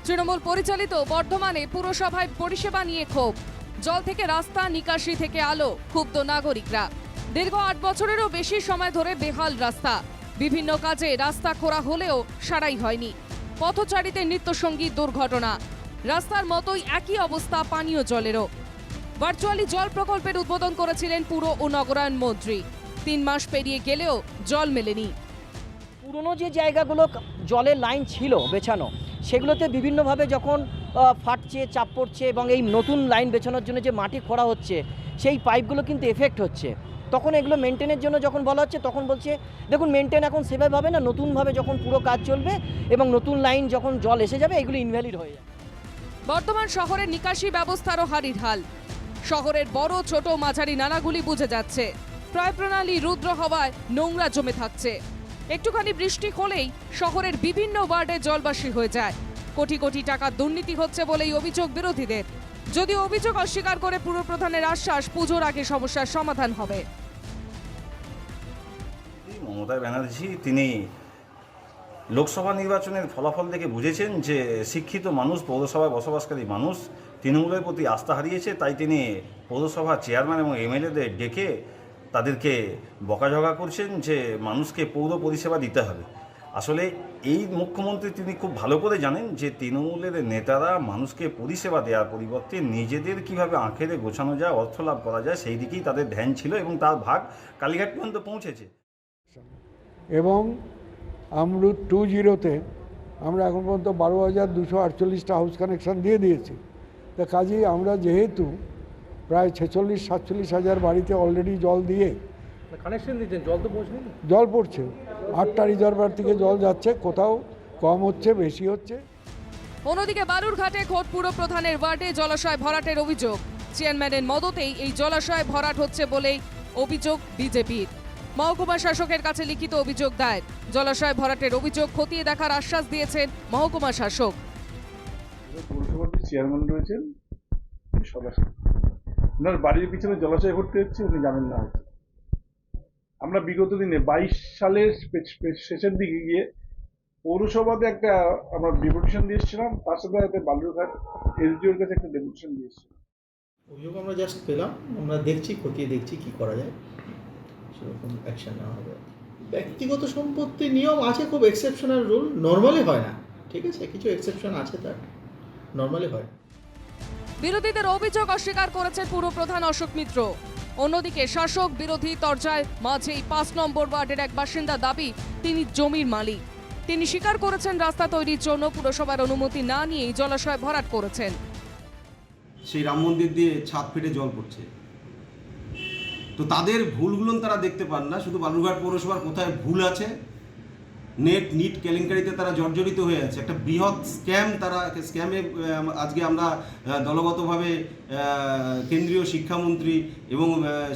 তৃণমূল পরিচালিত বর্ধমানে পুরসভায় পরিষেবা নিয়ে ক্ষোভ। জল থেকে রাস্তা, নিকাশি থেকে আলো, ক্ষুব্ধ নাগরিকরা। দীর্ঘ 8 বছরেরও বেশি সময় ধরে বেহাল রাস্তা। বিভিন্ন কাজে রাস্তা খোঁড়া হলেও সারাই হয়নি। পথচারীদের নিত্যসঙ্গী দুর্ঘটনা। রাস্তার মতোই একই অবস্থা পানীয় জলেরও। ভার্চুয়ালি জল প্রকল্পের উদ্বোধন করেছিলেন পুর ও নগরায়ণ মন্ত্রী। 3 মাস পেরিয়ে গেলেও জল মেলেনি। পুরনো যে জায়গাগুলো জলের লাইন ছিল বেছানো, সেগুলোতে বিভিন্নভাবে যখন ফাটছে, চাপ পড়ছে এবং এই নতুন লাইন বেছানোর জন্য যে মাটি খোঁড়া হচ্ছে, সেই পাইপগুলো কিন্তু এফেক্ট হচ্ছে। তখন এগুলো মেনটেনের জন্য যখন বলা হচ্ছে, তখন বলছে দেখুন মেনটেন এখন সেভাবে হবে না, নতুনভাবে যখন পুরো কাজ চলবে এবং নতুন লাইন যখন জল এসে যাবে, এগুলো ইনভ্যালিড হয়ে যাবে। বর্তমান শহরের নিকাশি ব্যবস্থারও হারির হাল। শহরের বড় ছোট মাঝারি নালাগুলি বুঝে যাচ্ছে। প্রায় প্রণালী রুদ্র হওয়ায় নোংরা জমে থাকছে। একটুখানি বৃষ্টি হলেই শহরের বিভিন্ন ওয়ার্ডে জলবাসী হয়ে যায়। কোটি কোটি টাকা দুর্নীতি হচ্ছে বলেই অভিযোগ বিরোধীদের। যদিও অভিযোগ অস্বীকার করে পুরপ্রধানের আশ্বাস, পুজোর আগে সমস্যার সমাধান হবে। মমতা ব্যানার্জি তিনি লোকসভা নির্বাচনের ফলাফল দেখে বুঝেছেন যে শিক্ষিত মানুষ, পৌরসভায় বসবাসকারী মানুষ তৃণমূলের প্রতি আস্থা হারিয়েছে। তাই তিনি পৌরসভার চেয়ারম্যান এবং এমএলএদের ডেকে তাদেরকে বকাঝকা করছেন যে মানুষকে পৌর পরিষেবা দিতে হবে। আসলে এই মুখ্যমন্ত্রী তিনি খুব ভালো করে জানেন যে তৃণমূলের নেতারা মানুষকে পরিষেবা দেওয়ার পরিবর্তে নিজেদের কিভাবে আঁখেরে গোছানো যায়, অর্থ লাভ করা যায়, সেই দিকেই তাদের ধ্যান ছিল এবং তার ভাগ কালীঘাট পর্যন্ত পৌঁছেছে। এবং আমরুদ 2.0-তে আমরা এখন পর্যন্ত 12,248টা হাউস কানেকশান দিয়ে দিয়েছি। তা কাজেই আমরা যেহেতু প্রায় 46-47 হাজার বাড়িতে অলরেডি জল দিয়ে কানেকশন দিচ্ছেন, জল তো পৌঁছায়নি। জল পড়ছে, 8টা রিজার্ভার থেকে জল যাচ্ছে, কোথাও কম হচ্ছে, বেশি হচ্ছে। অন্যদিকে বালুরঘাটে খোদ পুর প্রধানের ওয়ার্ডে জলাশয় ভরাটের অভিযোগ। চেয়ারম্যানের মদতেই এই জলাশয় ভরাট হচ্ছে বলেই অভিযোগ বিজেপির। মহকুমা শাসকের কাছে লিখিত অভিযোগ দায়ের। জলাশয় ভরাটের অভিযোগ খতিয়ে দেখার আশ্বাস দিয়েছেন মহকুমা শাসক। পৌরসভার চেয়ারম্যান রয়েছেন সদস্য, ওনার বাড়ির পিছনে জলাশয় ভর্তি হচ্ছে, উনি জানেন না। আমরা বিগত দিনে 22 সালের শেষের দিকে গিয়ে পৌরসভাতে একটা আমরা ডেপুটেশন দিয়েছিলাম, তার সাথে বালুরঘাট এসডিওর কাছে একটা ডেপুটেশন দিয়েছিলাম। অভিযোগ আমরা জাস্ট পেলাম, আমরা দেখছি, খতিয়ে দেখছি কি করা যায়, সেরকম অ্যাকশন নেওয়া হবে। ব্যক্তিগত সম্পত্তি নিয়ম আছে, খুব এক্সেপশনাল রুল, নর্মালি হয় না, ঠিক আছে, কিছু এক্সেপশন আছে, তার নর্মালি হয়। বিরোধীদের অভিযোগ অস্বীকার করেছেন পুরপ্রধান অশোক মিত্র। অন্যদিকে শাসক বিরোধী তরজায় মাঝেই 5 নম্বর ওয়ার্ডের এক বাসিন্দা দাবি তিনি জমির মালিক। তিনি স্বীকার করেছেন রাস্তা তৈরির জন্য পুরসভার অনুমতি না নিয়েই জলাশয় ভরাট করেছেন। সেই রাম মন্দির দিয়ে ছাদ ফেটে জল পড়ছে, তো তাদের ভুলগুলো তারা দেখতে পান না। শুধু বালুরঘাট পৌরসভার কোথায় ভুল আছে, নিট কেলেঙ্কারিতে তারা জর্জরিত হয়ে আছে। একটা বৃহৎ স্ক্যাম, তারা স্ক্যামে আজকে আমরা দলগতভাবে কেন্দ্রীয় শিক্ষামন্ত্রী এবং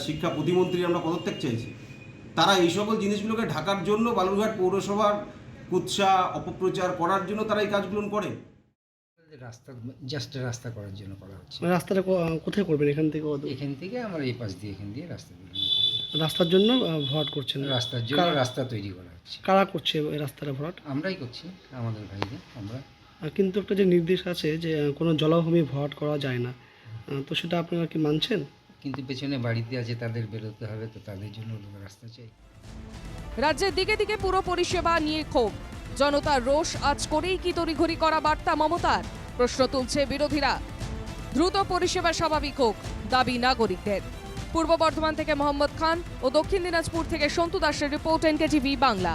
শিক্ষা প্রতিমন্ত্রী আমরা পদত্যাগ চাইছি। তারা এই সকল জিনিসগুলোকে ঢাকার জন্য বালুরঘাট পৌরসভার কুৎসা অপপ্রচার করার জন্য তারা এই কাজগুলো করে। রাস্তা জাস্ট রাস্তা করার জন্য করা হচ্ছে। রাস্তাটা কোথায় করবেন? এখান থেকে আমরা এই পাশ দিয়ে এখান দিয়ে রাস্তা দিয়ে রাস্তার জন্য ভরাট করছেন? রাস্তার জন্য রাস্তা তৈরি করা হচ্ছে। কারা করছে এই রাস্তাটা ভরাট? আমরাই করছি, আমাদের ভাইদের আমরা। কিন্তু একটা যে নির্দেশ আছে যে কোনো জলাভূমি ভরাট করা যায় না, তো সেটা আপনারা কি মানছেন? কিন্তু পেছনে বাড়িতে আছে, তাদের বেরোতে হবে, তো তাদের জন্য রাস্তা চাই। রাজ্যের দিকে দিকে পুরো পরিষেবা নিয়ে ক্ষোভ। জনতার রোষ আজ করেই কি তড়িঘড়ি করা বার্তা মমতার? প্রশ্ন তুলছে বিরোধীরা। দ্রুত পরিষেবা স্বাভাবিক হোক দাবি নাগরিকদের। পূর্ব বর্ধমান থেকে মোহাম্মদ খান ও দক্ষিণ দিনাজপুর থেকে সন্তু দাসের রিপোর্ট, NKTV বাংলা।